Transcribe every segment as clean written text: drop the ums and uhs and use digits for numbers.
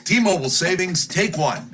T-Mobile savings, take one.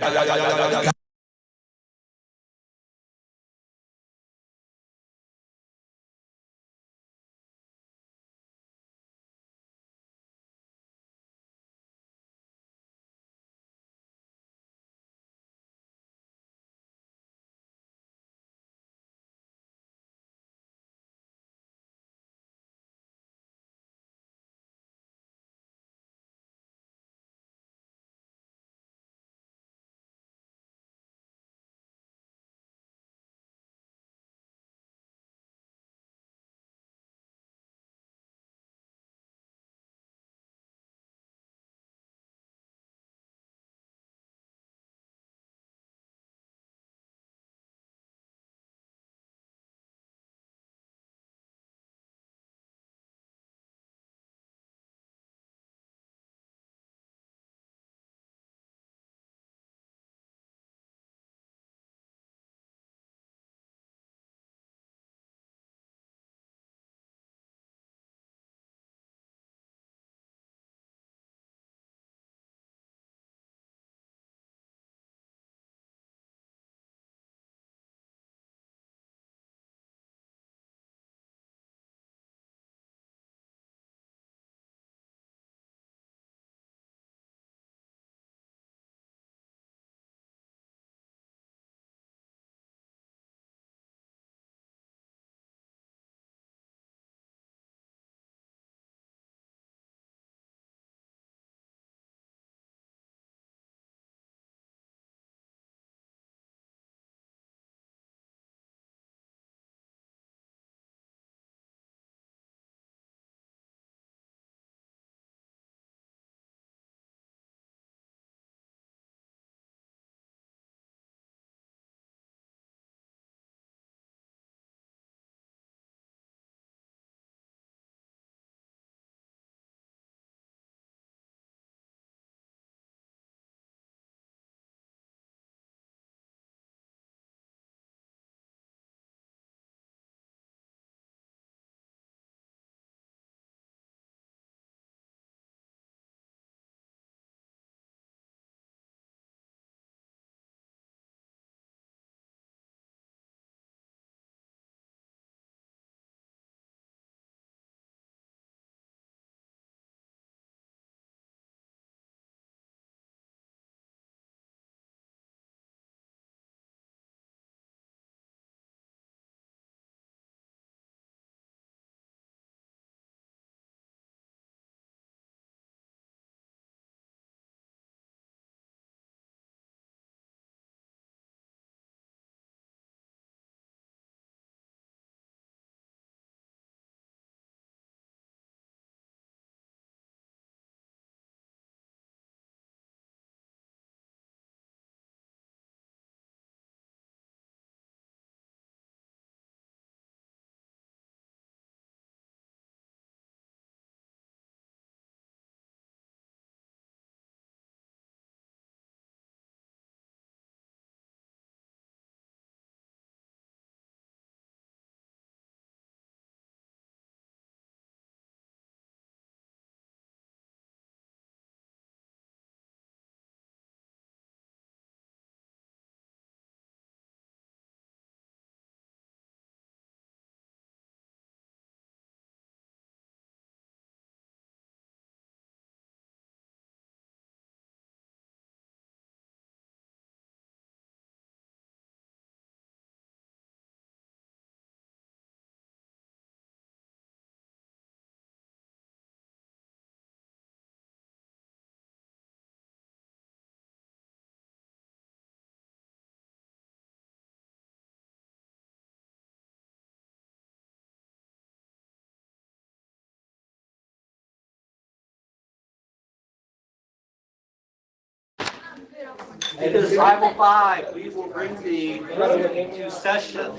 It is 5:05. We will bring the meeting into session.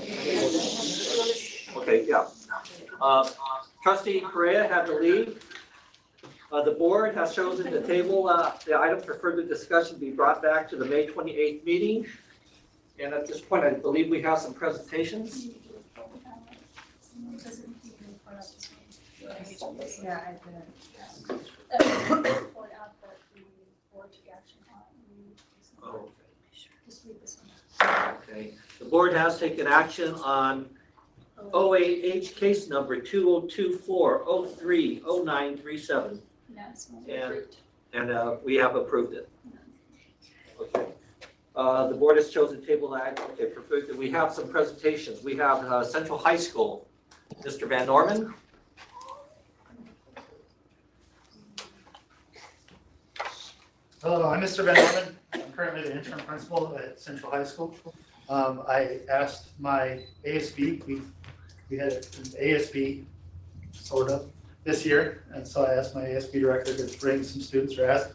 Okay, yeah. Trustee Correa had to leave. The board has chosen to table the item for further discussion to be brought back to the May 28th meeting. And at this point, I believe we have some presentations. Yeah, I did. board took action on. Oh, Just read this one. okay. The board has taken action on OAH case number 2024-03-0937, No, it's not And- approved. and we have approved it. Okay. The board has chosen table that. Okay, perfect. We have some presentations. We have Central High School. Mr. Van Norman? Hello, I'm Mr. Van Norman. I'm currently the interim principal at Central High School. I asked my ASB, we had an ASB sort of this year, and so I asked my ASB director to bring some students or ask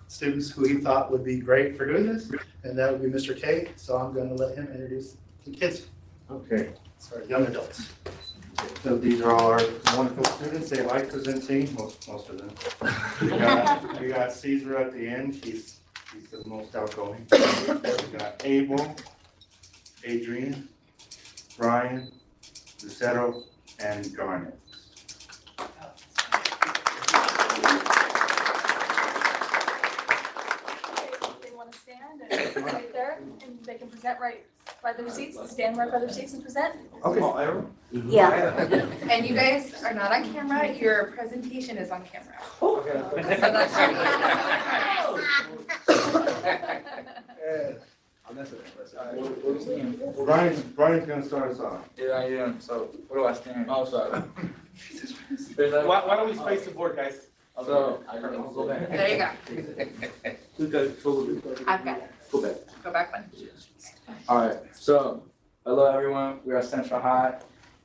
students who he thought would be great for doing this, and that would be Mr. K. So I'm going to let him introduce the kids, Okay, sorry, young adults. so these are all our wonderful students. They like presenting, most of them. We got Caesar at the end. He's the most outgoing. We got Abel, Adrian, Brian, Lucero, and Garnet. They want to stand and right there, and they can present right by their seats, stand right by their seats and present. Okay. Yeah. And you guys are not on camera, your presentation is on camera. So that's Brian's gonna start us off. Yeah, I am. So where do I stand? Oh, sorry. Why don't we face the board, guys? So, I'll go back. There you go. I've got it. Go back. Go back one. Alright, so, hello everyone, we are Central High,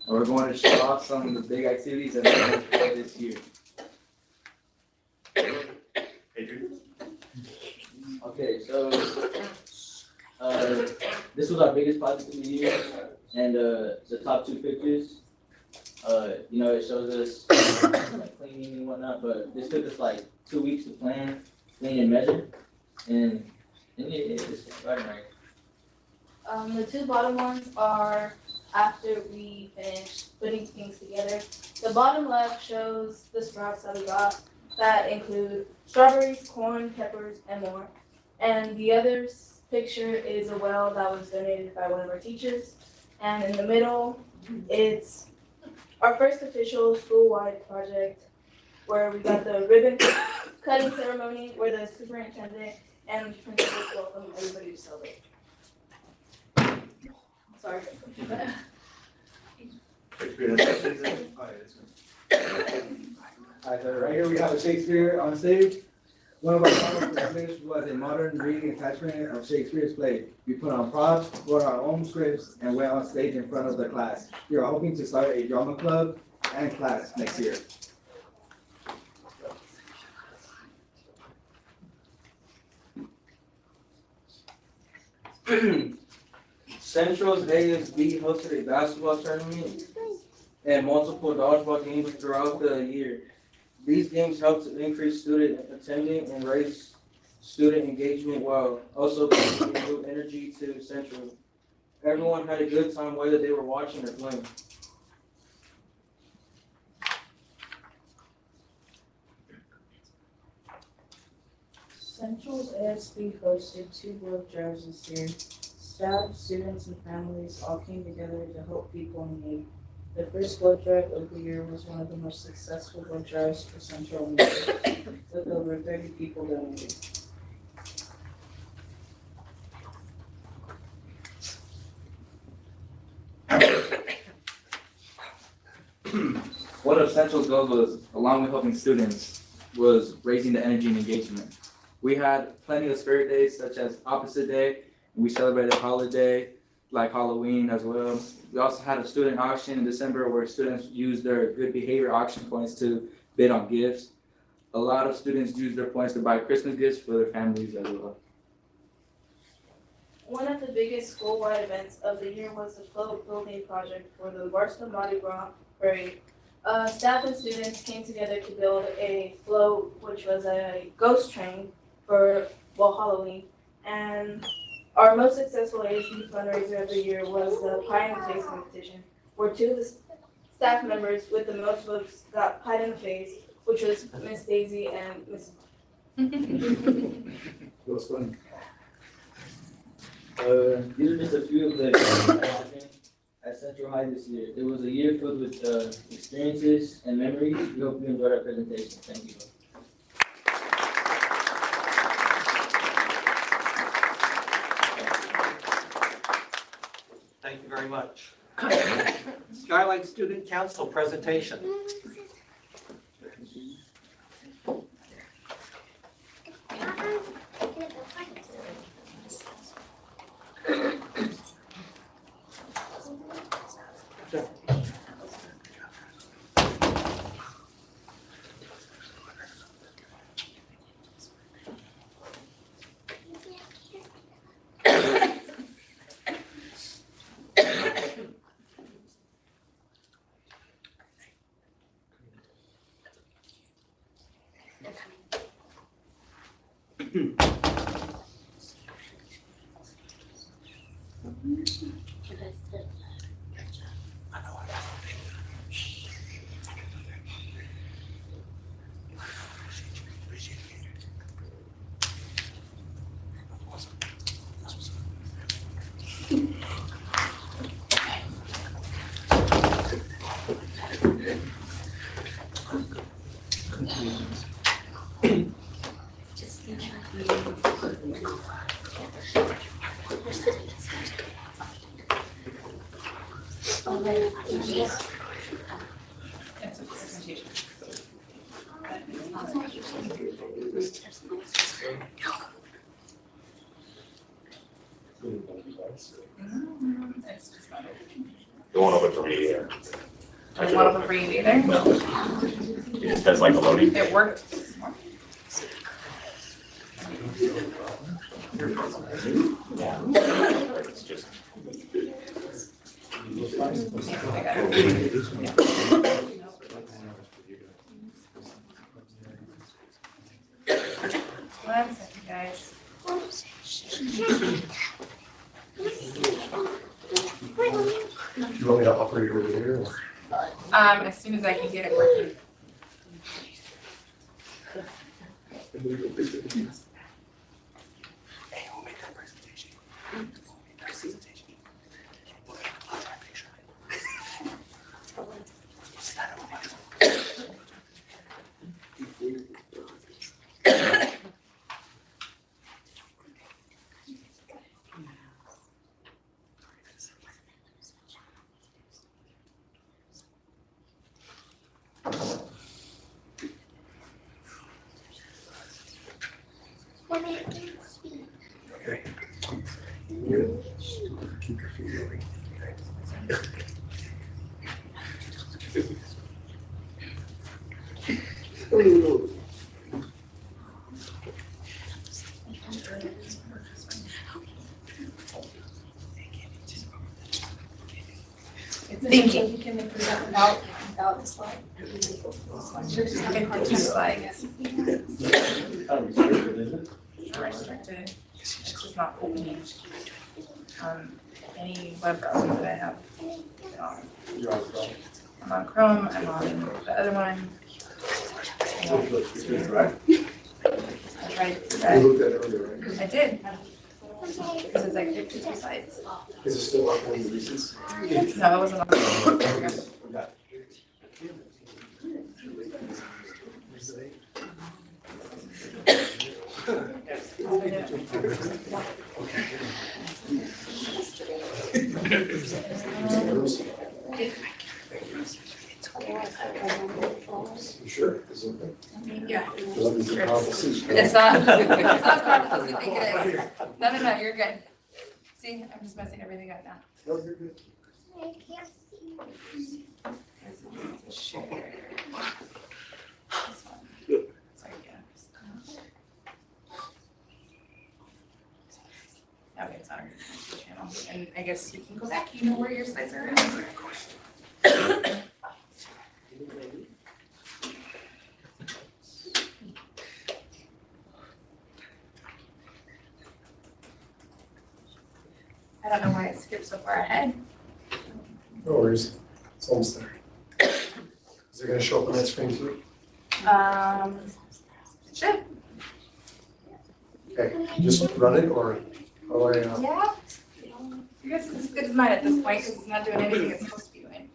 and we're going to show off some of the big activities that we're going to do this year. Adrian? Okay, so, this was our biggest project of the year, and, the top two pictures, it shows us, like, cleaning and whatnot, but this took us like 2 weeks to plan, clean and measure, and it's right. The two bottom ones are after we finished putting things together. The bottom left shows the sprouts that we got that include strawberries, corn, peppers, and more. And the other picture is a well that was donated by one of our teachers. And in the middle, it's our first official school-wide project where we got the ribbon cutting ceremony where the superintendent and principals welcome everybody to celebrate. Sorry. Alright, so right here we have a Shakespeare on stage. One of our projects was a modern reading attachment of Shakespeare's play. We put on props, wrote our own scripts, and went on stage in front of the class. We are hoping to start a drama club and class next year. Central's ASB hosted a basketball tournament and multiple dodgeball games throughout the year. These games helped to increase student attendance and raise student engagement while also bringing new energy to Central. Everyone had a good time whether they were watching or playing. Central's ASB hosted 2 blood drives this year. Staff, students, and families all came together to help people in need. The first blood drive of the year was one of the most successful blood drives for Central with over 30 people donated. One of Central's goals was, along with helping students, was raising the energy and engagement. We had plenty of spirit days such as Opposite Day, and we celebrated a holiday like Halloween as well. We also had a student auction in December where students used their good behavior auction points to bid on gifts. A lot of students used their points to buy Christmas gifts for their families as well. One of the biggest school-wide events of the year was the float building project for the Barstow Mardi Gras Parade. Staff and students came together to build a float, which was a ghost train for Halloween. And our most successful ASB fundraiser of the year was the Pie in the Face competition, where 2 of the staff members with the most votes got pied in the face, which was Miss Daisy and Miss It was fun. These are just a few of the events at Central High this year. It was a year filled with experiences and memories. We hope you enjoyed our presentation. Thank you. Thank you very much. Skyline Student Council presentation. It won't open for me either. I don't want to bring it either. No. It just does like the loading. It worked. Yeah. It's just. One second, guys. You want me to operate over there? As soon as I can get it working. Hey, we'll make that presentation. Okay. You keep your feet moving. Thinking. You can present without the slide. Just having hard to slides. Restricted. It's just not opening. Any web browser that I have. I'm on Chrome, I'm on the other one. I tried that. You looked at it earlier, right? I did. Because it's like 52 sites. Is it still up on the recents? No, it wasn't on. There we go. You sure? Is it? Yeah. It's It's not as powerful as you think it is. No, you're good. See, I'm just messing everything up now. No, you're good. I can't see. Share. This one. Sorry, yeah. Okay, it's on our channel. And I guess you can go back, you know where your slides are. I don't know why it skipped so far ahead. No worries. It's almost there. Is it gonna show up on that screen too? It should. Okay, just run it or how are you? Yeah. Your guess is as good as mine at this point because it's not doing anything it's supposed to be doing.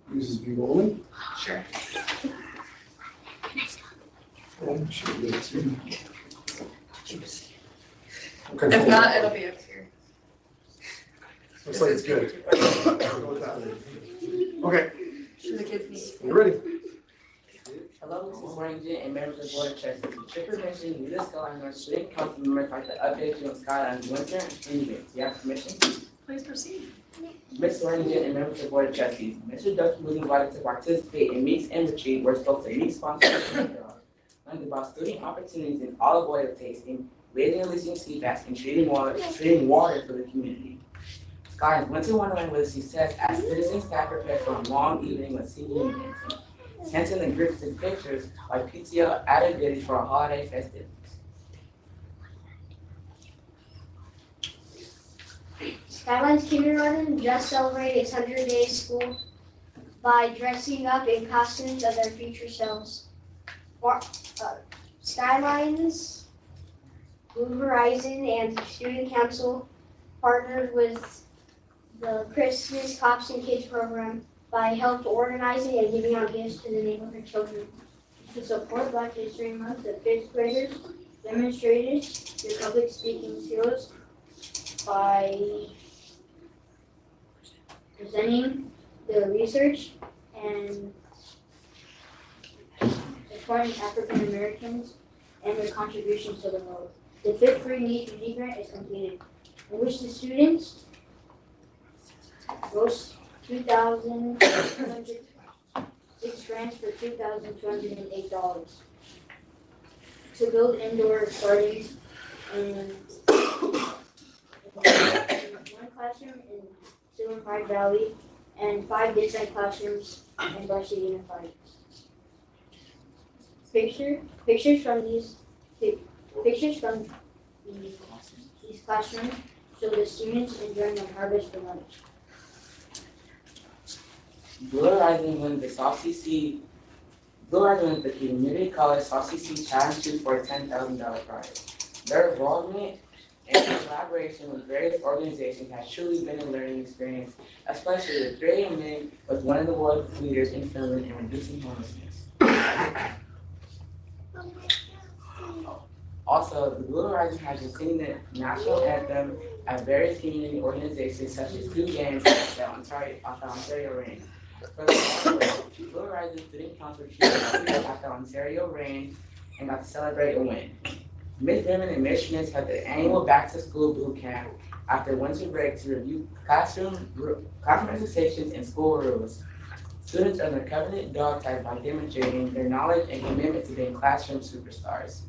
This is be rolling? Sure. And should be able to. If Okay. not, it'll be up here. Looks like it's good. Go with that. Okay, The kids need. you ready? Hello, this is Warrington and members of the Board of Trustees. Trip permission, we just go on our student council members like to update you on Skyline's winter and spring events. Do you have permission? Please proceed. Ms. Warrington and members of the Board of Trustees, Mr. Ducky was invited to participate in Meets and Retreat where spoke to meat sponsors learned about student opportunities in olive oil tasting, raising and releasing sea bass, and treating water for the community. Skyline's Winter Wonderland was a success as citizens staff prepared for a long evening with singing and dancing. Dancing and groups and pictures by PTO added goodies for our holiday festivities. Skyline's kindergarten just celebrated its 100 days school by dressing up in costumes of their future selves. Skyline's Blue Horizon and Student Council partnered with the Christmas Cops and Kids program by help organizing and giving out gifts to the neighborhood children. To support Black History Month, the fifth graders demonstrated their public speaking skills by presenting the research and supporting African Americans and their contributions to the world. The fifth free need grant is completed, in which the students gross $2,206 grants for $2,208 to build indoor gardens in one classroom in Silver Pine Valley and 5 different classrooms in Barstow Unified. Pictures from these classrooms show the students enjoying their harvest for lunch. Blue Horizon won the Community College South CC Challenge for a $10,000 prize. Their involvement and collaboration with various organizations has truly been a learning experience, especially with 3 men was one of the world leaders in Finland in reducing homelessness. Also, the Blue Horizon has been singing the national anthem at various community organizations such as 2 games at the Ontario Range. For the Blue Horizon Student Council at the Ontario Range and got to celebrate a win. Ms. Women and Ms. Schmitz had their annual Back to School boot camp after winter break to review classroom exercises and school rules. Students earned their covenant dog tag by demonstrating their knowledge and commitment to being classroom superstars.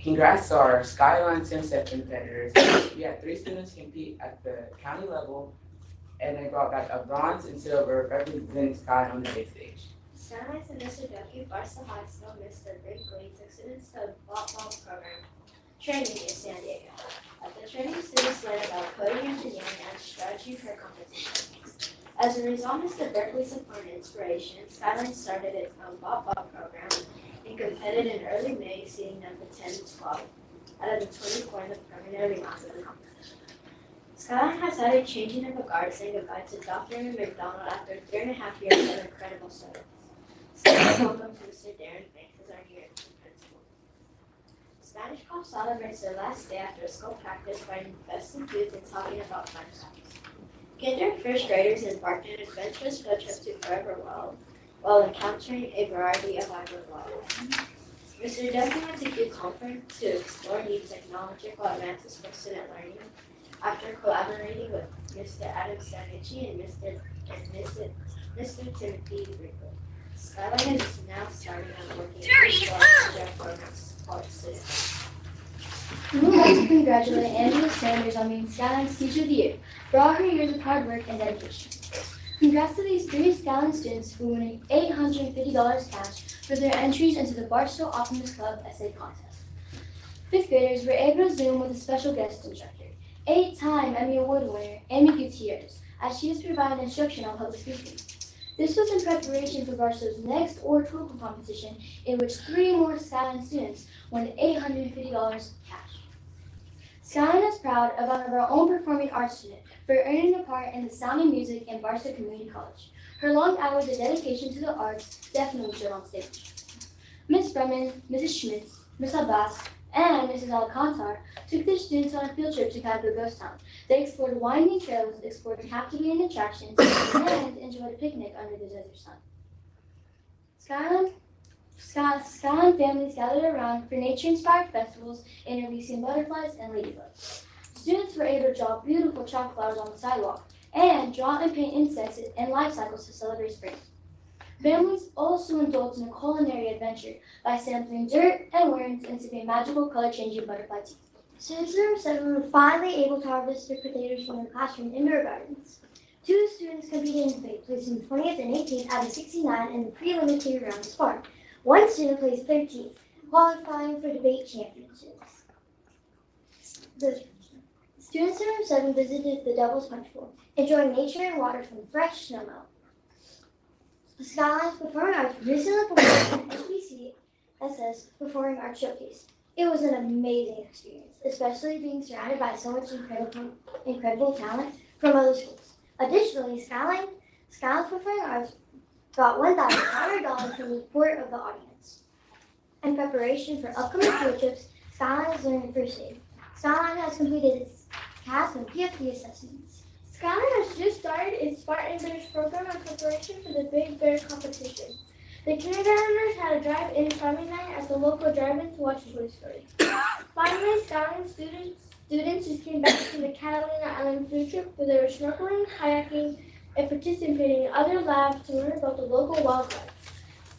Congrats to our Skyline Simset competitors. We had 3 students compete at the county level, and they brought back a bronze and silver representing Sky on the big stage. Skyline's and Mr. Ducky, Barstow High School, Mr. Big Glee took students to the ball program training in San Diego. At the training, students learned about coding, engineering, and strategy for competition. As a result of the Berkeley support and inspiration, Skyline started its own ball program and competed in early May, seeing number 10 and 12 out of the 24 in the preliminary rounds of the competition. Skyline has started changing of the guard, saying goodbye to Dr. McDonald after 3.5 years of incredible service. Skyline welcomes Mr. Darren Banks as our new principal. Spanish Club celebrates their last day after school practice by investing youth and talking about fun times. Kinder and first graders embarked on an adventurous field trip to Forever World while encountering a variety of agri-wildlife. Mr. Duffy went to Q Conference to explore new technological advances for student learning after collaborating with Mr. Adam Savici and Mr. Timothy Rico. Skyline is now starting on working on their programs for students. We would like to congratulate Angela Sanders on being Skyline's Teacher of the Year for all her years of hard work and dedication. Congrats to these 3 Skyline students who won $850 cash for their entries into the Barstow Optimist Club essay contest. 5th graders were able to Zoom with a special guest instructor, 8-time Emmy Award winner Amy Gutierrez, as she was providing instruction on public speaking. This was in preparation for Barstow's next oratorical competition, in which 3 more Skyline students won $850 cash. Skyline is proud of one of our own performing arts students for earning a part in the sound and music in Barstow Community College. Her long hours of dedication to the arts definitely showed on stage. Ms. Bremen, Mrs. Schmitz, Ms. Abbas, and Mrs. Alcantar took their students on a field trip to Caddo Ghost Town. They explored winding trails, explored captivating attractions, and enjoyed a picnic under the desert sun. Skyline families gathered around for nature-inspired festivals introducing butterflies and ladybugs. Students were able to draw beautiful chalk flowers on the sidewalk and draw and paint insects and life cycles to celebrate spring. Families also indulged in a culinary adventure by sampling dirt and worms and sipping magical color-changing butterfly tea. Students in room 7 were finally able to harvest their potatoes from their classroom indoor gardens. 2 students competed in debate, placing 20th and 18th out of 69 in the preliminary round of spark. 1 student placed 13th, qualifying for debate championships. The students in room 7 visited the Devil's Punch Bowl, enjoying nature and water from fresh snowmelt. The Skyline's Performing Arts recently performed at SBCSS Performing Arts Showcase. It was an amazing experience, especially being surrounded by so much incredible talent from other schools. Additionally, Skyline's Performing Arts got $1,500 from the support of the audience. In preparation for upcoming field trips, Skyline is learning first aid. Skyline has completed its CAS and PFD assessments. Skyline has just started its Spartan Bears program in preparation for the Big Bear competition. The kindergartners had a drive-in farming night at the local drive-in to watch Toy Story. Finally, Skyline students just came back from the Catalina Island food trip where they were snorkeling, kayaking, and participating in other labs to learn about the local wildlife.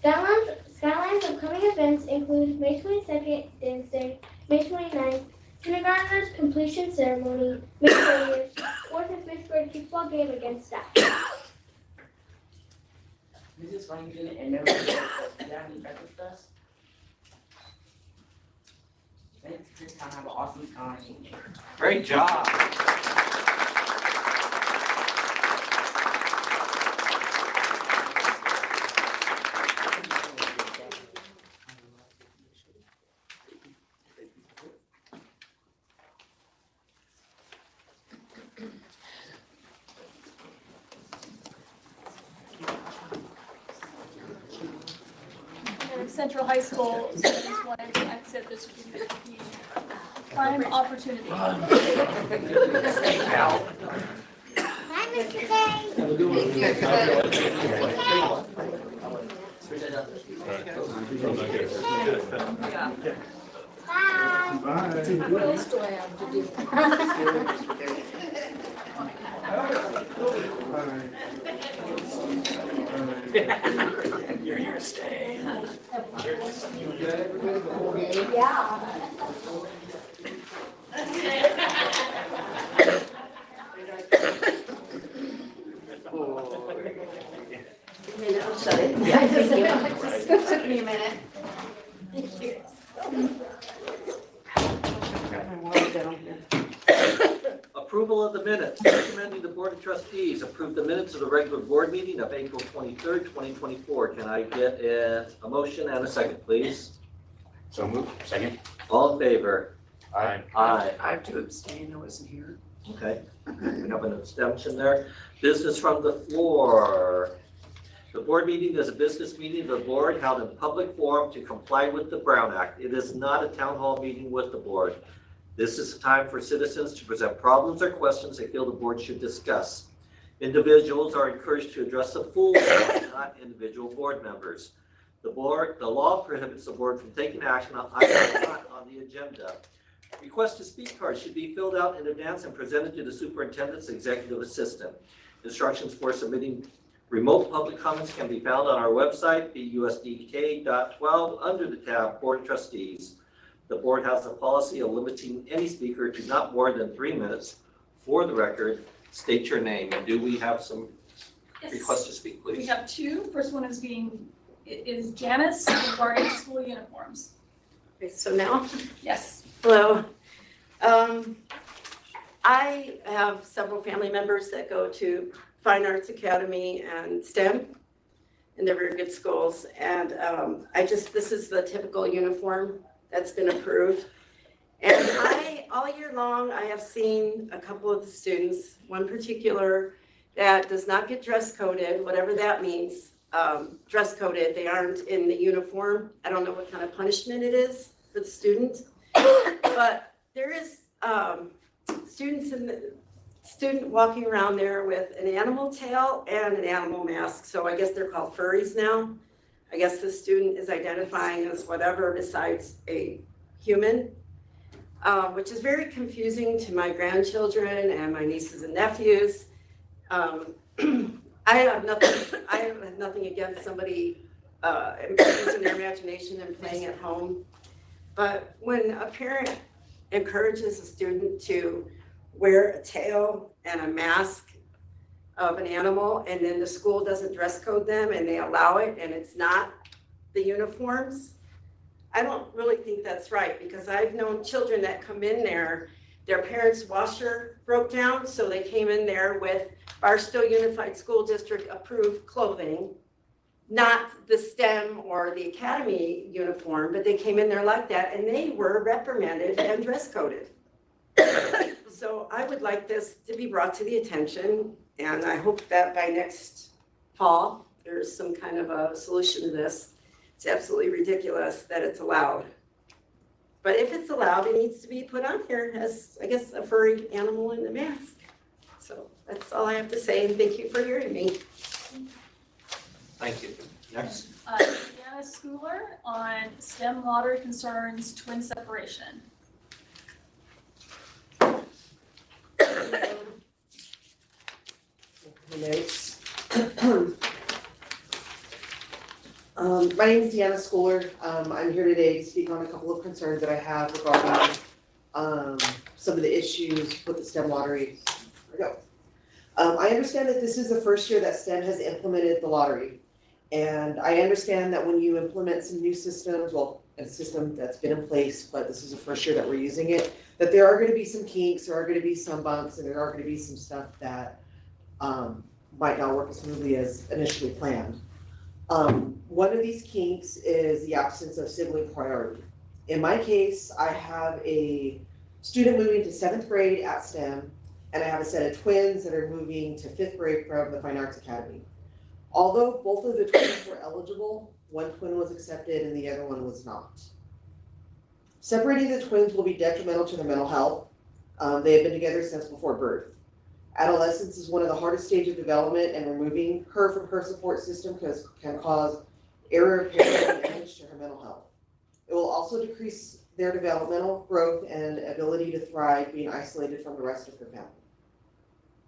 Skyline's upcoming events include May 22nd, Dance Day, May 29th, kindergartners completion ceremony, May 30th, 4th and 5th grade kickball game against staff. Mrs. Franklin and Mary, do you have any breakfast for us? Thanks, this time have an awesome time. Great job. And Central High School students wanted to exit the certificate prime opportunity. Hi, Mr. K. Bye. Bye. What else do I have to do? You're here to stay. Yeah. Shut it. Yeah, it just took me a minute. Thank you. Approval of the minutes. Recommending the Board of Trustees approve the minutes of the regular board meeting of April 23rd, 2024. Can I get a motion and a second, please? So moved. Second. All in favor? Aye. Aye. I have to abstain. I wasn't here. Okay, we have an abstention there. Business from the floor. The board meeting is a business meeting of the board held in public forum to comply with the Brown Act. It is not a town hall meeting with the board. This is a time for citizens to present problems or questions they feel the board should discuss. Individuals are encouraged to address the full board, not individual board members. The law prohibits the board from taking action on items not on the agenda. Request to speak cards should be filled out in advance and presented to the superintendent's executive assistant. Instructions for submitting remote public comments can be found on our website, busdk.12, under the tab Board of Trustees. The board has a policy of limiting any speaker to not more than 3 minutes. For the record, state your name, and do we have some requests to speak, please? We have 2. First one is Janice regarding school uniforms. Okay, so now? Yes. Hello. I have several family members that go to Fine Arts Academy and STEM and they're very good schools. And this is the typical uniform that's been approved. And all year long, I have seen a couple of the students, one particular that does not get dress coded, whatever that means, dress coded. They aren't in the uniform. I don't know what kind of punishment it is for the student. But there is student walking around there with an animal tail and an animal mask. So I guess they're called furries now. I guess the student is identifying as whatever besides a human, which is very confusing to my grandchildren and my nieces and nephews. I have nothing against somebody using their imagination and playing at home. But when a parent encourages a student to wear a tail and a mask of an animal, and then the school doesn't dress code them and they allow it and it's not the uniforms, I don't really think that's right, because I've known children that come in there, their parents' washer broke down, so they came in there with Barstow Unified School District approved clothing, not the STEM or the academy uniform, but they came in there like that and they were reprimanded and dress coded. So I would like this to be brought to the attention, and I hope that by next fall, there's some kind of a solution to this. It's absolutely ridiculous that it's allowed. But if it's allowed, it needs to be put on here as, I guess, a furry animal in the mask. So that's all I have to say, and thank you for hearing me. Thank you. Next. Deanna Schooler on STEM lottery concerns twin separation. Notes. My name is Deanna Schooler. I'm here today to speak on a couple of concerns that I have regarding some of the issues with the STEM lottery. There we go. I understand that this is the first year that STEM has implemented the lottery. And I understand that when you implement some new systems, well, a system that's been in place, but this is the first year that we're using it, that there are going to be some kinks, there are going to be some bumps, and there are going to be some stuff that might not work as smoothly as initially planned. One of these kinks is the absence of sibling priority. In my case, I have a student moving to 7th grade at STEM, and I have a set of twins that are moving to 5th grade from the Fine Arts Academy. Although both of the twins were eligible, one twin was accepted and the other one was not. Separating the twins will be detrimental to their mental health. They have been together since before birth. Adolescence is one of the hardest stages of development, and removing her from her support system can cause irreparable damage to her mental health. It will also decrease their developmental growth and ability to thrive being isolated from the rest of her family.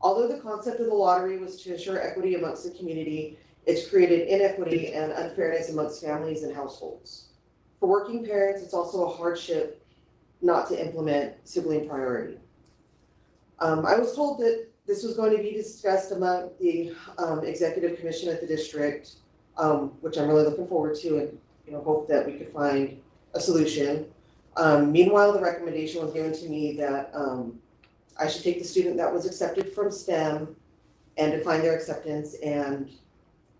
Although the concept of the lottery was to ensure equity amongst the community, it's created inequity and unfairness amongst families and households. For working parents, it's also a hardship not to implement sibling priority. I was told that this was going to be discussed among the executive commission at the district, which I'm really looking forward to, and hope that we could find a solution. Meanwhile, the recommendation was given to me that I should take the student that was accepted from STEM and define their acceptance and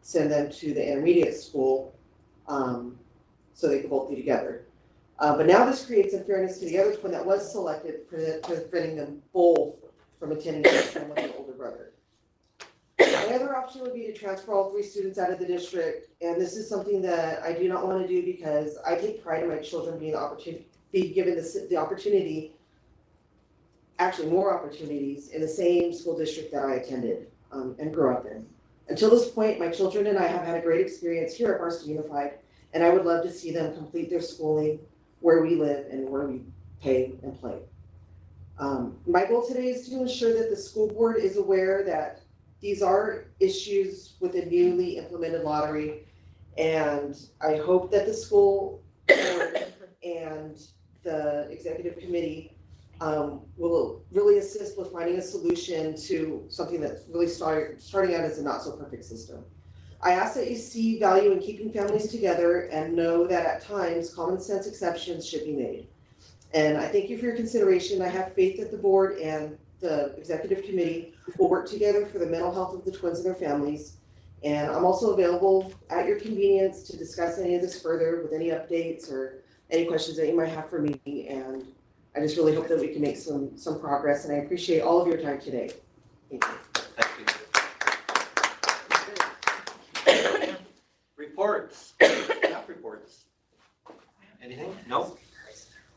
send them to the intermediate school so they could both be together. But now this creates unfairness to the other twin that was selected, preventing them both from attending STEM with an older brother. My other option would be to transfer all 3 students out of the district, and this is something that I do not want to do because I take pride in my children being given the opportunity, actually more opportunities, in the same school district that I attended and grew up in. Until this point, my children and I have had a great experience here at Barstow Unified, and I would love to see them complete their schooling where we live and where we pay and play. My goal today is to ensure that the school board is aware that these are issues with the newly implemented lottery, and I hope that the school board and the executive committee will really assist with finding a solution to something that's really starting out as a not so perfect system. I ask that you see value in keeping families together and know that at times common sense exceptions should be made. And I thank you for your consideration. I have faith that the board and the executive committee will work together for the mental health of the twins and their families. And I'm also available at your convenience to discuss any of this further with any updates or any questions that you might have for me. And I just really hope that we can make some progress, and I appreciate all of your time today. Thank you. Reports, staff reports. Anything? No?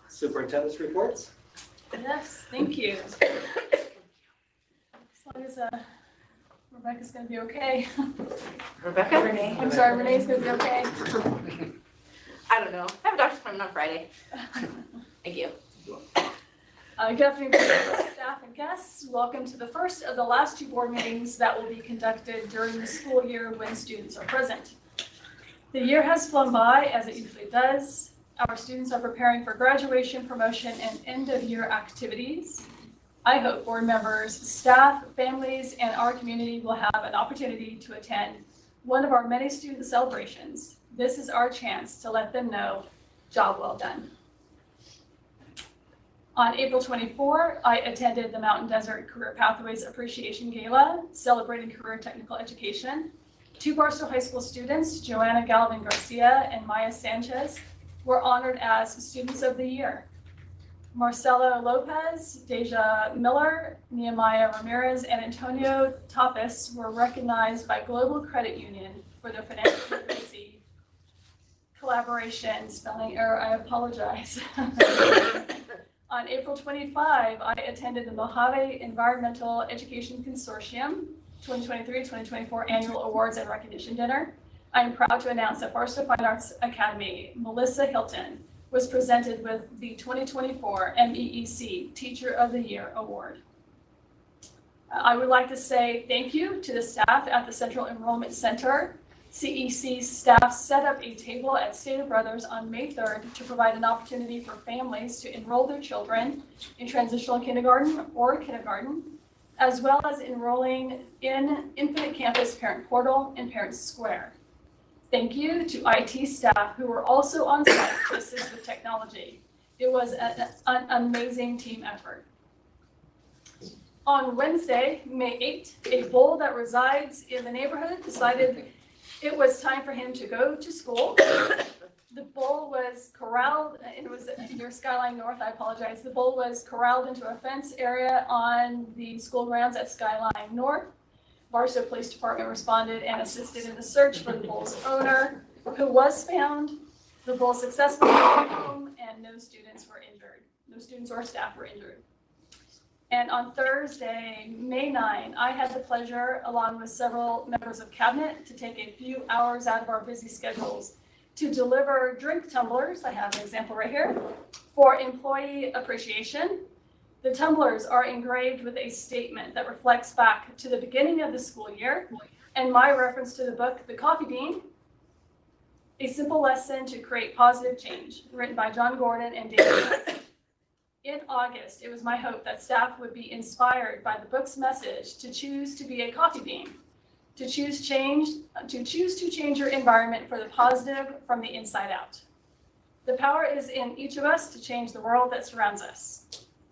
Superintendent's reports? Yes, thank you. As long as Rebecca's gonna be okay. Rebecca? Renee? I'm sorry, Renee's gonna be okay. I don't know. I have a doctor's appointment on Friday. Thank you. Good afternoon, staff and guests. Welcome to the first of the last 2 board meetings that will be conducted during the school year when students are present. The year has flown by, as it usually does. Our students are preparing for graduation, promotion, and end-of-year activities. I hope board members, staff, families, and our community will have an opportunity to attend one of our many student celebrations. This is our chance to let them know, job well done. On April 24, I attended the Mountain Desert Career Pathways Appreciation Gala, celebrating career technical education. 2 Barstow High School students, Joanna Galvin Garcia and Maya Sanchez, were honored as Students of the Year. Marcelo Lopez, Deja Miller, Nehemiah Ramirez, and Antonio Tapas were recognized by Global Credit Union for their financial literacy collaboration. Spelling error, I apologize. On April 25, I attended the Mojave Environmental Education Consortium 2023-2024 Annual Awards and Recognition Dinner. I am proud to announce that Barstow Fine Arts Academy, Melissa Hilton, was presented with the 2024 MEEC Teacher of the Year Award. I would like to say thank you to the staff at the Central Enrollment Center. CEC staff set up a table at Stater Brothers on May 3rd to provide an opportunity for families to enroll their children in transitional kindergarten or kindergarten, as well as enrolling in Infinite Campus Parent Portal and Parent Square. Thank you to IT staff who were also on site to assist with technology. It was an amazing team effort. On Wednesday, May 8th, a bull that resides in the neighborhood decided it was time for him to go to school. The bull was corralled, it was near Skyline North, I apologize. The bull was corralled into a fence area on the school grounds at Skyline North. Barstow Police Department responded and assisted in the search for the bull's owner, who was found. The bull successfully came home and no students were injured. No students or staff were injured. And on Thursday, May 9, I had the pleasure, along with several members of cabinet, to take a few hours out of our busy schedules to deliver drink tumblers, I have an example right here, for employee appreciation. The tumblers are engraved with a statement that reflects back to the beginning of the school year and my reference to the book, The Coffee Bean, A Simple Lesson to Create Positive Change, written by John Gordon and David West. In August, it was my hope that staff would be inspired by the book's message to choose to be a coffee bean, to choose to change your environment for the positive from the inside out. The power is in each of us to change the world that surrounds us.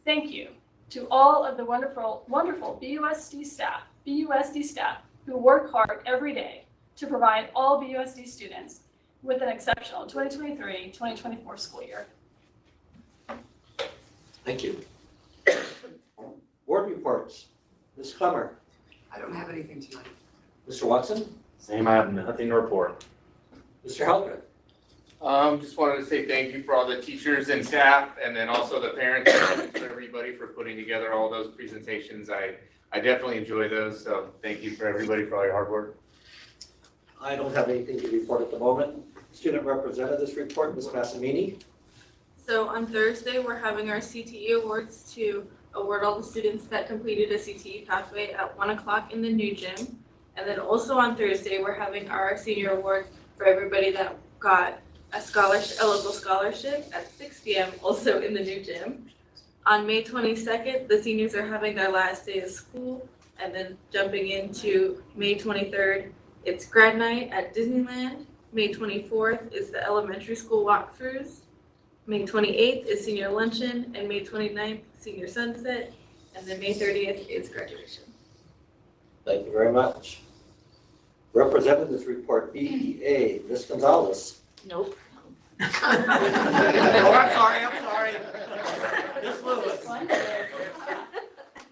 Thank you to all of the wonderful BUSD staff who work hard every day to provide all BUSD students with an exceptional 2023-2024 school year. Thank you. Board reports. Ms. Clemmer. I don't have anything tonight. Mr. Watson. Same, I have nothing to report. Mr. Helgren. Just wanted to say thank you for all the teachers and staff, and then also the parents and for everybody for putting together all those presentations. I definitely enjoy those, so thank you for everybody for all your hard work. I don't have anything to report at the moment. Student representatives report, Ms. Massimini. So on Thursday, we're having our CTE awards to award all the students that completed a CTE pathway at 1 o'clock in the new gym. And then also on Thursday, we're having our senior award for everybody that got a local scholarship at 6 p.m. also in the new gym. On May 22nd, the seniors are having their last day of school, and then jumping into May 23rd, it's grad night at Disneyland. May 24th is the elementary school walkthroughs. May 28th is senior luncheon, and May 29th, senior sunset, and then May 30th is graduation. Thank you very much. Representatives report, BEA, Ms. Gonzalez. Nope. Oh, I'm sorry. Ms. Lewis.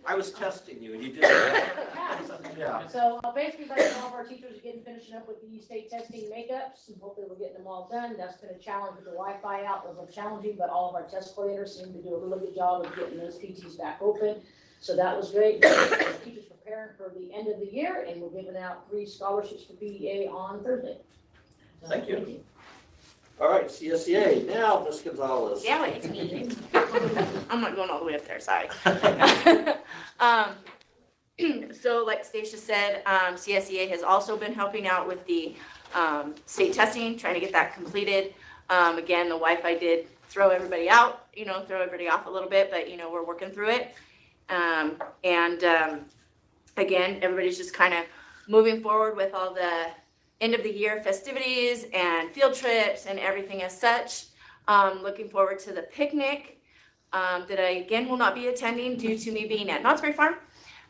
I was testing you and you did that. Yeah. So basically, like all of our teachers are getting finishing up with the state testing makeups, and hopefully we're getting them all done. That's been a challenge with the Wi-Fi out, those are challenging, but all of our test coordinators seem to do a really good job of getting those PTs back open. So that was great. The teachers preparing for the end of the year, and we're giving out 3 scholarships for PEA on Thursday. So, Thank you. All right, CSEA, now Ms. Gonzalez. Yeah, it's me. I'm not going all the way up there, sorry. So like Stacia said, CSEA has also been helping out with the state testing, trying to get that completed. Again, the Wi-Fi did throw everybody out, throw everybody off a little bit, but we're working through it. Again, everybody's just kind of moving forward with all the end of the year festivities and field trips and everything as such. Looking forward to the picnic that I again will not be attending due to me being at Knott's Berry Farm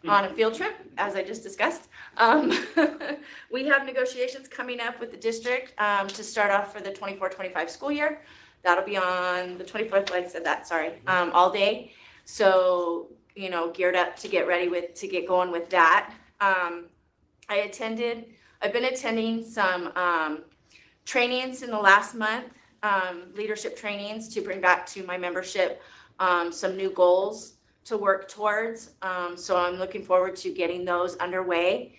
on a field trip, as I just discussed. We have negotiations coming up with the district to start off for the 24-25 school year. That'll be on the 24th, like I said that, sorry, all day. So, geared up to get ready to get going with that. I've been attending some trainings in the last month, leadership trainings to bring back to my membership some new goals to work towards. So I'm looking forward to getting those underway.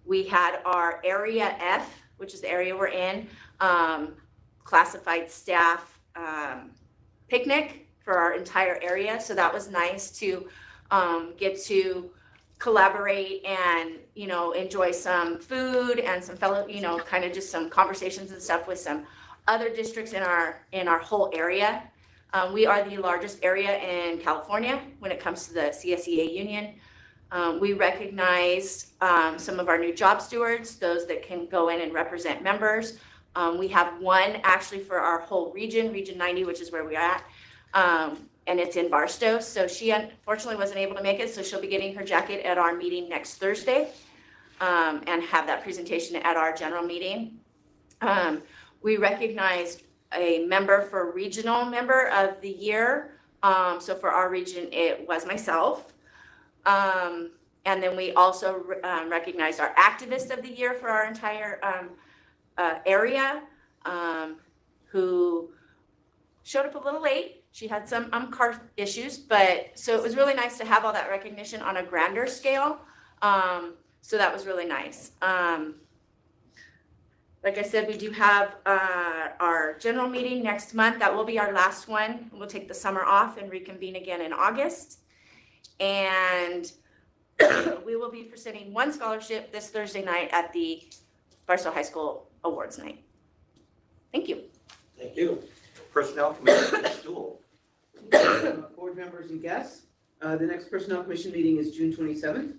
We had our Area F, which is the area we're in, classified staff picnic for our entire area. So that was nice to get to collaborate and enjoy some food and some fellow kind of just some conversations and stuff with some other districts in our whole area. We are the largest area in California when it comes to the CSEA union. We recognized some of our new job stewards, those that can go in and represent members. We have one actually for our whole region, Region 90, which is where we are at. And it's in Barstow. So she unfortunately wasn't able to make it. So she'll be getting her jacket at our meeting next Thursday and have that presentation at our general meeting. We recognized a member for regional member of the year. So for our region, it was myself. And then we also recognized our activist of the year for our entire area, who showed up a little late. She had some car issues, but so it was really nice to have all that recognition on a grander scale. So that was really nice. Like I said, we do have our general meeting next month. That will be our last one. We'll take the summer off and reconvene again in August. And we will be presenting one scholarship this Thursday night at the Barstow High School Awards Night. Thank you. Thank you. Personnel Committee, Stool. Board members and guests, the next Personnel Commission meeting is June 27th.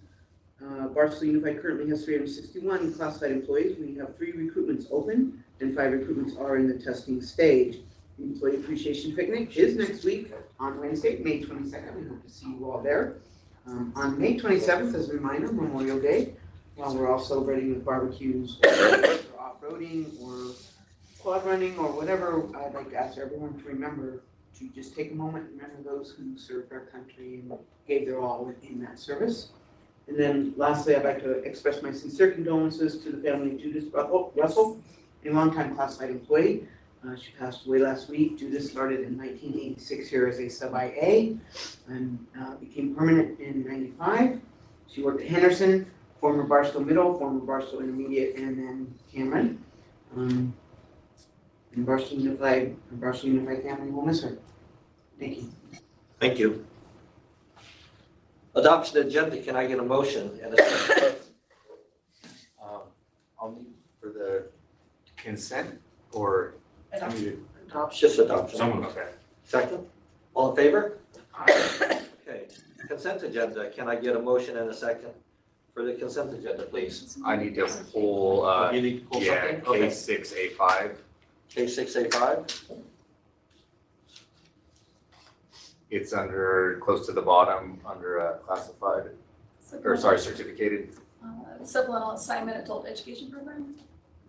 Barstow Unified currently has 361 classified employees. We have 3 recruitments open and 5 recruitments are in the testing stage. The Employee Appreciation Picnic is next week on Wednesday, May 22nd. We hope to see you all there. On May 27th, as a reminder, Memorial Day, while we're all celebrating with barbecues or off-roading or quad running or whatever, I'd like to ask everyone to remember to just take a moment and remember those who served our country and gave their all in that service. And then lastly, I'd like to express my sincere condolences to the family of Judith Russell, a longtime classified employee. She passed away last week. Judith started in 1986 here as a sub-IA and became permanent in 95. She worked at Henderson, former Barstow Middle, former Barstow Intermediate, and then Cameron. And Barstow Unified family will miss her. Thank you. Thank you. Adoption agenda, can I get a motion? And a I'll need for the consent or? adoption. Just adoption. Someone, okay. Second? All in favor? Okay. Consent agenda, can I get a motion and a second for the consent agenda, please? I need to pull, You need to pull yeah, something? Okay. K6A5. K6A5? It's under, close to the bottom, under classified, or sorry, certificated. Supplemental assignment adult education program.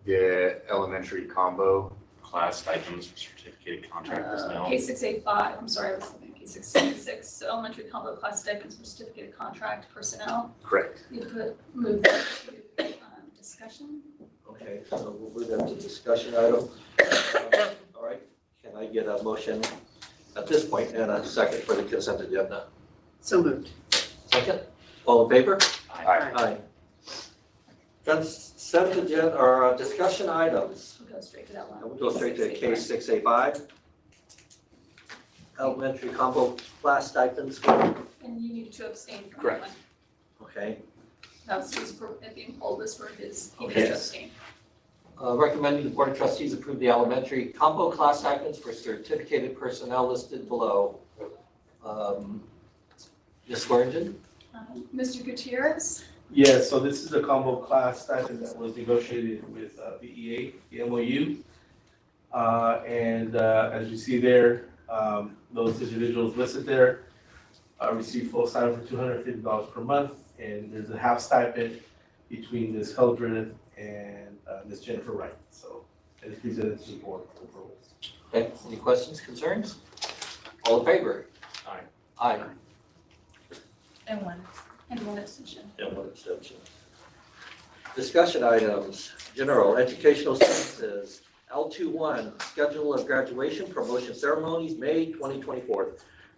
The elementary combo class stipends for certificated contract personnel. K685, I'm sorry, I was looking at K666, so elementary combo class stipends for certificated contract personnel. Correct. You could move that to discussion. Okay, so we'll move that to discussion item. All right, can I get a motion at this point and a second for the consent agenda? So moved. Second, all in favor? Aye. Aye. Consent agenda, or discussion items. We'll go straight to that one. We'll go straight to K685. Elementary combo class stipends. And you need to abstain from that Correct. one. Okay. That was his, being pulled this for his, he Okay. has to abstain. Recommending the Board of Trustees approve the elementary combo class stipends for certificated personnel listed below. Ms. Swearingen? Mr. Gutierrez? Yes, so this is the combo class stipend that was negotiated with BEA, the MOU. As you see there, those individuals listed there receive full stipend for $250 per month, and there's a half stipend between Ms. Hildreth and Ms. Jennifer Wright. So it is presented to the board for approval. Okay, any questions, concerns? All in favor? Aye. Aye. And one. And one abstention. And one abstention. Discussion items, general educational services, L21, schedule of graduation promotion ceremonies, May 2024.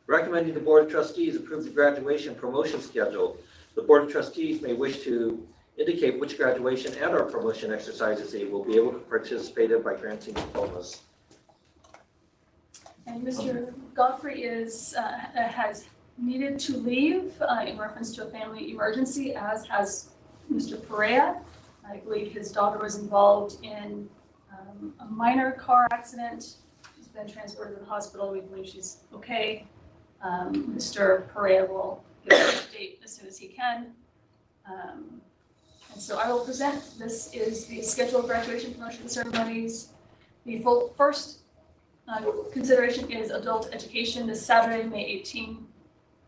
Recommending the Board of Trustees approve the graduation promotion schedule. The Board of Trustees may wish to indicate which graduation and or promotion exercises they will be able to participate in by granting diplomas. And Mr. Godfrey has needed to leave in reference to a family emergency, as has Mr. Perea. I believe his daughter was involved in a minor car accident. She's been transferred to the hospital. We believe she's okay. Mr. Perea will give an update as soon as he can. And so I will present. This is the scheduled graduation promotion ceremonies. The first consideration is adult education this Saturday, May 18,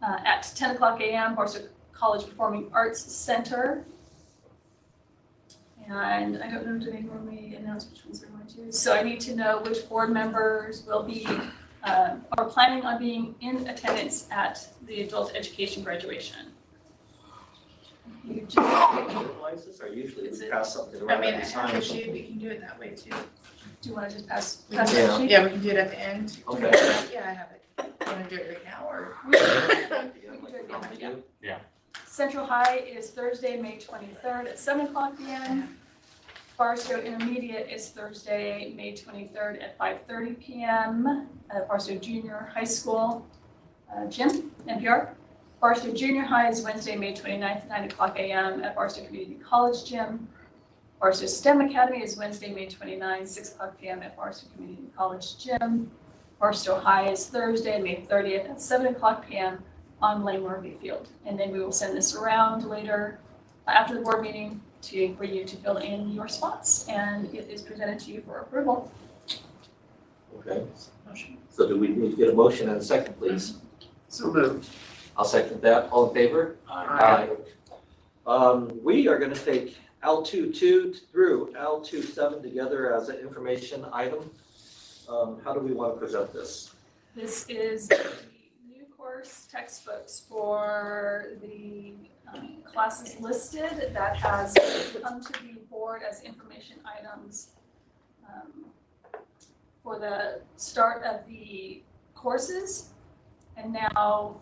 at 10 o'clock a.m., Barstow College Performing Arts Center. And I don't know, do they normally announce which ones they're going to? So I need to know which board members will be, are planning on being in attendance at the adult education graduation. You just- License, or usually we pass something I around mean, I every have time. the sheet, we can do it that way too. Do you want to just pass We that can- sheet? Yeah, we can do it at the end. Okay. Yeah, I have it. Want to do it right now or? Yeah. Central High is Thursday, May 23rd at 7 o'clock p.m. Barstow Intermediate is Thursday, May 23rd at 5:30 p.m. at Barstow Junior High School. Jim, NPR. Barstow Junior High is Wednesday, May 29th at 9 o'clock a.m. at Barstow Community College Gym. Barstow STEM Academy is Wednesday, May 29th, 6 o'clock p.m. at Barstow Community College Gym. Barstow High is Thursday, May 30th at 7 o'clock p.m. on Lane Murphy Field. And then we will send this around later after the board meeting for you to fill in your spots, and it is presented to you for approval. Okay. So do we need to get a motion and a second, please? So moved. I'll second that. All in favor? Aye. We are going to take L22 through L27 together as an information item. How do we want to present this? This is the new course textbooks for the classes listed that has come to the board as information items for the start of the courses. And now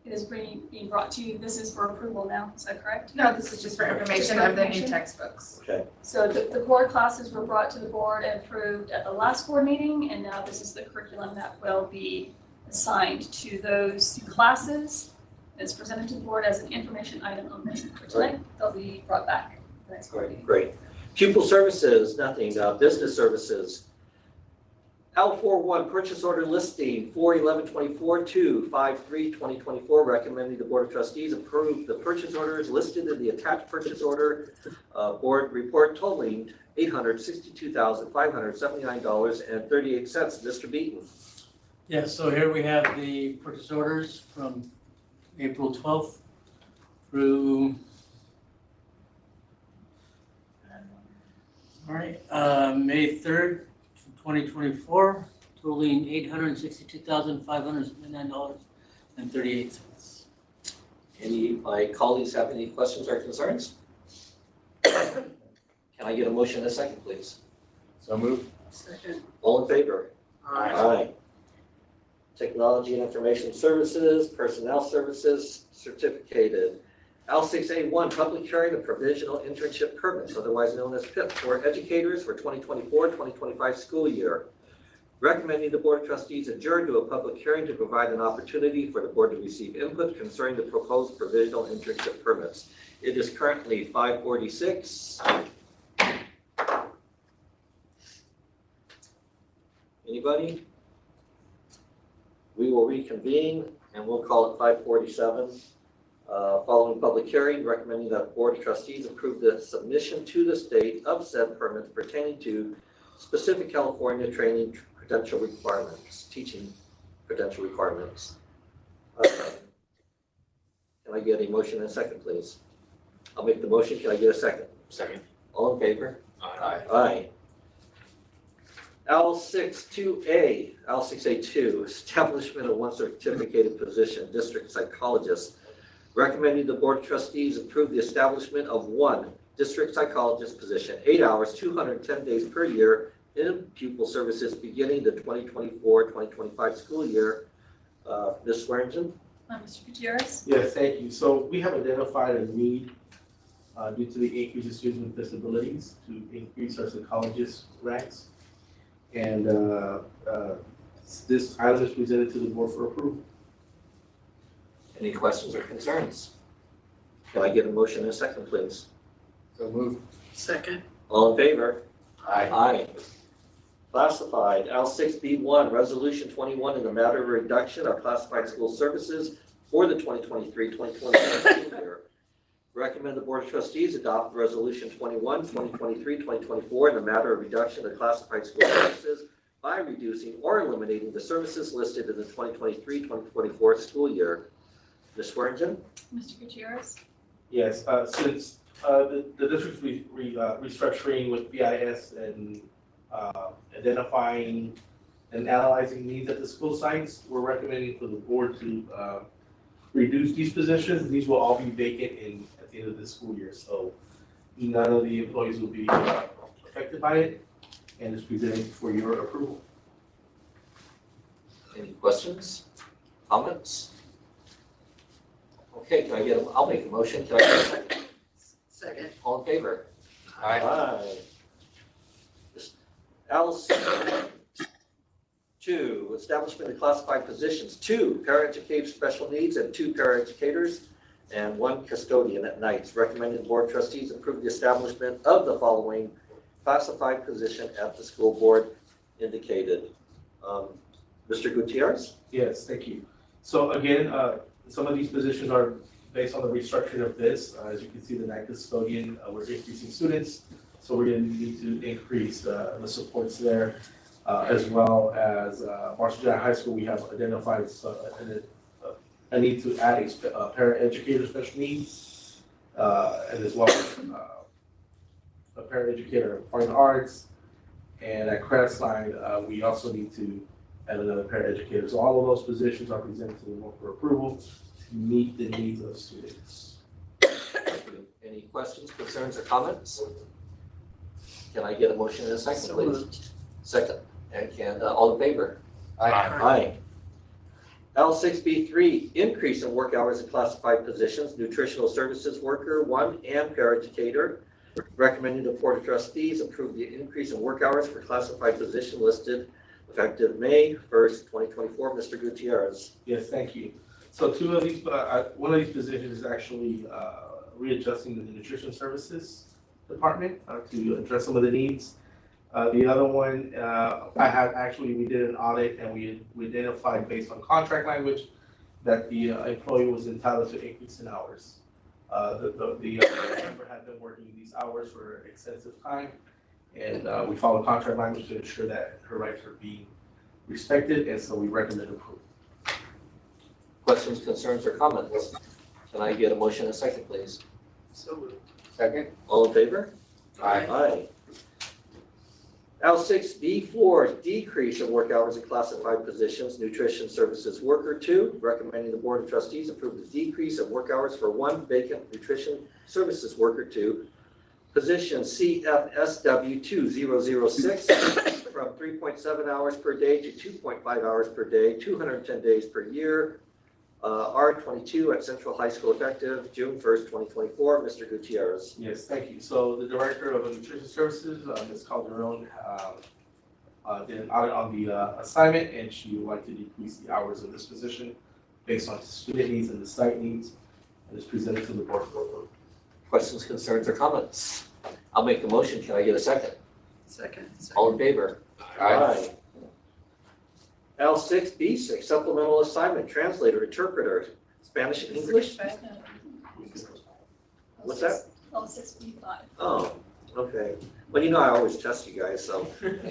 it is being brought to you. This is for approval now, is that correct? No, this is just for information of the new textbooks. Okay. So the core classes were brought to the board and approved at the last board meeting, and now this is the curriculum that will be assigned to those classes. It's presented to the board as an information item only for tonight. They'll be brought back the next board meeting. Great. Pupil services, nothing. Business services. L41 purchase order listing 4/11/24 to 5/3/2024, recommending the Board of Trustees approve the purchase orders listed in the attached purchase order board report totaling $862,579.38. Mr. Beaton. Yes, so here we have the purchase orders from April 12th through All right, May 3rd, 2024, totaling $862,579.38. Any of my colleagues have any questions or concerns? Can I get a motion in a second, please? So moved. Second. All in favor? Aye. Aye. Technology and Information Services, Personnel Services, certificated. L6A1, public hearing of provisional internship permits, otherwise known as PIP, for educators for 2024-2025 school year. Recommending the Board of Trustees adjourn to a public hearing to provide an opportunity for the board to receive input concerning the proposed provisional internship permits. It is currently 5:46. Anybody? We will reconvene and we'll call it 5:47. Following public hearing, recommending that the Board of Trustees approve the submission to the state of said permits pertaining to specific California training credential requirements, teaching credential requirements. Can I get a motion and a second, please? I'll make the motion. Can I get a second? Second. All in favor? Aye. Aye. L6A2, establishment of one certificated position, district psychologist. Recommending the Board of Trustees approve the establishment of one district psychologist position, 8 hours, 210 days per year in pupil services beginning the 2024-2025 school year. Ms. Swearingen? Mr. Gutierrez? Yes, thank you. So we have identified a need due to the increase in students with disabilities to increase our psychologist ranks. And this item is presented to the board for approval. Any questions or concerns? Can I get a motion in a second, please? So moved. Second. All in favor? Aye. Aye. Classified, L6B1, Resolution 21 in the matter of reduction of classified school services for the 2023-2024 school year. Recommend the Board of Trustees adopt Resolution 21, 2023-2024 in the matter of reduction of classified school services by reducing or eliminating the services listed in the 2023-2024 school year. Ms. Swearingen? Mr. Gutierrez? Yes, since the district's restructuring with BIS and identifying and analyzing needs at the school sites, we're recommending for the board to reduce these positions. These will all be vacant at the end of this school year, so none of the employees will be affected by it, and it's presented for your approval. Any questions, comments? Okay, can I get I'll make a motion. Can I get a second? Second. All in favor? Aye. Aye. L2, establishment of classified positions, 2 paraeducators special needs and 2 paraeducators and 1 custodian at nights. Recommended the Board of Trustees approve the establishment of the following classified position at the school board indicated. Mr. Gutierrez? Yes, thank you. So again, some of these positions are based on the restructuring of this. As you can see, the night custodian, we're increasing students, so we're going to need to increase the supports there, as well as Barstow High School. We have identified a need to add a paraeducator special needs, and as well as a paraeducator in fine arts. And at Crestline, we also need to add another paraeducator. So all of those positions are presented to the board for approval to meet the needs of students. Any questions, concerns, or comments? Can I get a motion in a second, So please? moved. Second. And can, all in favor? Aye. Aye. L6B3, increase in work hours in classified positions, nutritional services worker 1 and paraeducator. Recommending the Board of Trustees approve the increase in work hours for classified position listed effective May 1st, 2024. Mr. Gutierrez. Yes, thank you. So two of these, one of these positions is actually readjusting the nutrition services department to address some of the needs. The other one, we did an audit and we identified based on contract language that the employee was entitled to increase in hours. The member had been working these hours for extensive time, and we follow contract language to ensure that her rights are being respected, and so we recommend approval. Questions, concerns, or comments? Can I get a motion in a second, please? So moved. Second. All in favor? Aye. Aye. L6B4, decrease of work hours in classified positions, nutrition services worker 2, recommending the Board of Trustees approve the decrease of work hours for 1 vacant nutrition services worker 2, position CFSW2006, from 3.7 hours per day to 2.5 hours per day, 210 days per year, R22 at Central High School effective June 1st, 2024. Mr. Gutierrez. Yes, thank you. So the Director of Nutrition Services, Ms. Calderon, did an audit on the assignment, and she would like to decrease the hours of this position based on student needs and the site needs, and is presented to the board for approval. Questions, concerns, or comments? I'll make the motion. Can I get a second? Second. All in favor? Aye. L6B6, supplemental assignment, translator, interpreter, Spanish and English? What's that? L6B5. Oh, okay. Well, you know, I always test you guys, so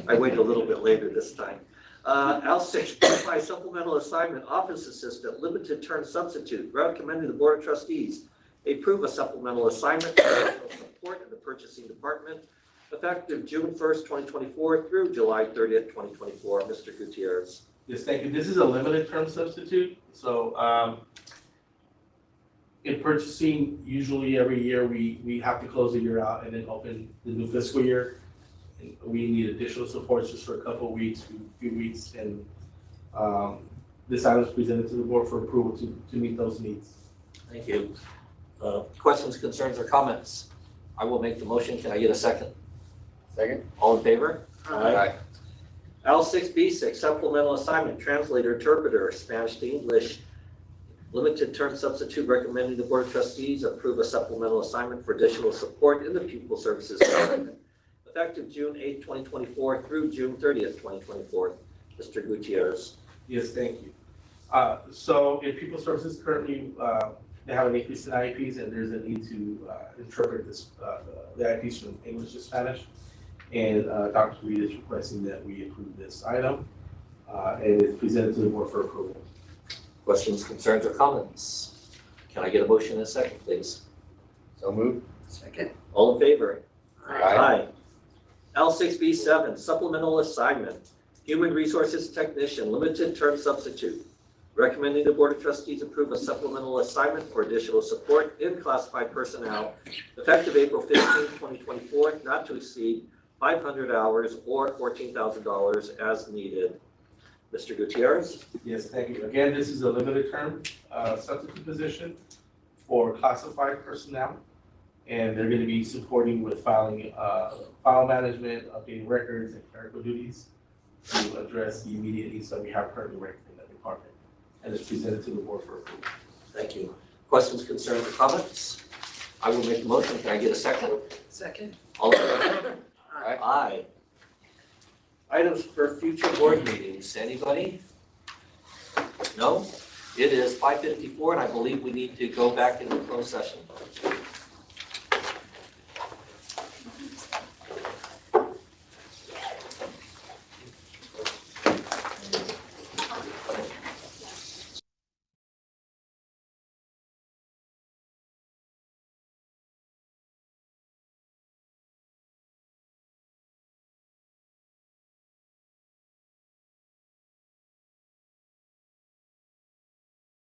I waited a little bit later this time. L6B5, supplemental assignment, office assistant, limited term substitute, recommending the Board of Trustees approve a supplemental assignment for support in the purchasing department, effective June 1st, 2024 through July 30th, 2024. Mr. Gutierrez. Yes, thank you. This is a limited term substitute. So in purchasing, usually every year we have to close the year out and then open the new fiscal year. And we need additional support just for a couple of weeks, a few weeks, and this item is presented to the board for approval to meet those needs. Thank you. Questions, concerns, or comments? I will make the motion. Can I get a second? Second. All in favor? Aye. L6B6, supplemental assignment, translator, interpreter, Spanish to English, limited term substitute, recommending the Board of Trustees approve a supplemental assignment for additional support in the pupil services department, effective June 8th, 2024 through June 30th, 2024. Mr. Gutierrez. Yes, thank you. So in pupil services currently, they have an increase in IEPs, and there's a need to interpret this, the IEPs from English to Spanish. And Dr. Reed is requesting that we approve this item, and it's presented to the board for approval. Questions, concerns, or comments? Can I get a motion in a second, please? So moved. Second. All in favor? Aye. L6B7, supplemental assignment, human resources technician, limited term substitute, recommending the Board of Trustees approve a supplemental assignment for additional support in classified personnel, effective April 15th, 2024, not to exceed 500 hours or $14,000 as needed. Mr. Gutierrez? Yes, thank you. Again, this is a limited term substitute position for classified personnel, and they're going to be supporting with filing, file management, updating records, and clerical duties to address the immediate needs that we have currently right in that department, and it's presented to the board for approval. Thank you. Questions, concerns, or comments? I will make the motion. Can I get a second? Second. All in favor? Aye. Items for future board meetings. Anybody? No? It is 5:54, and I believe we need to go back into closed session.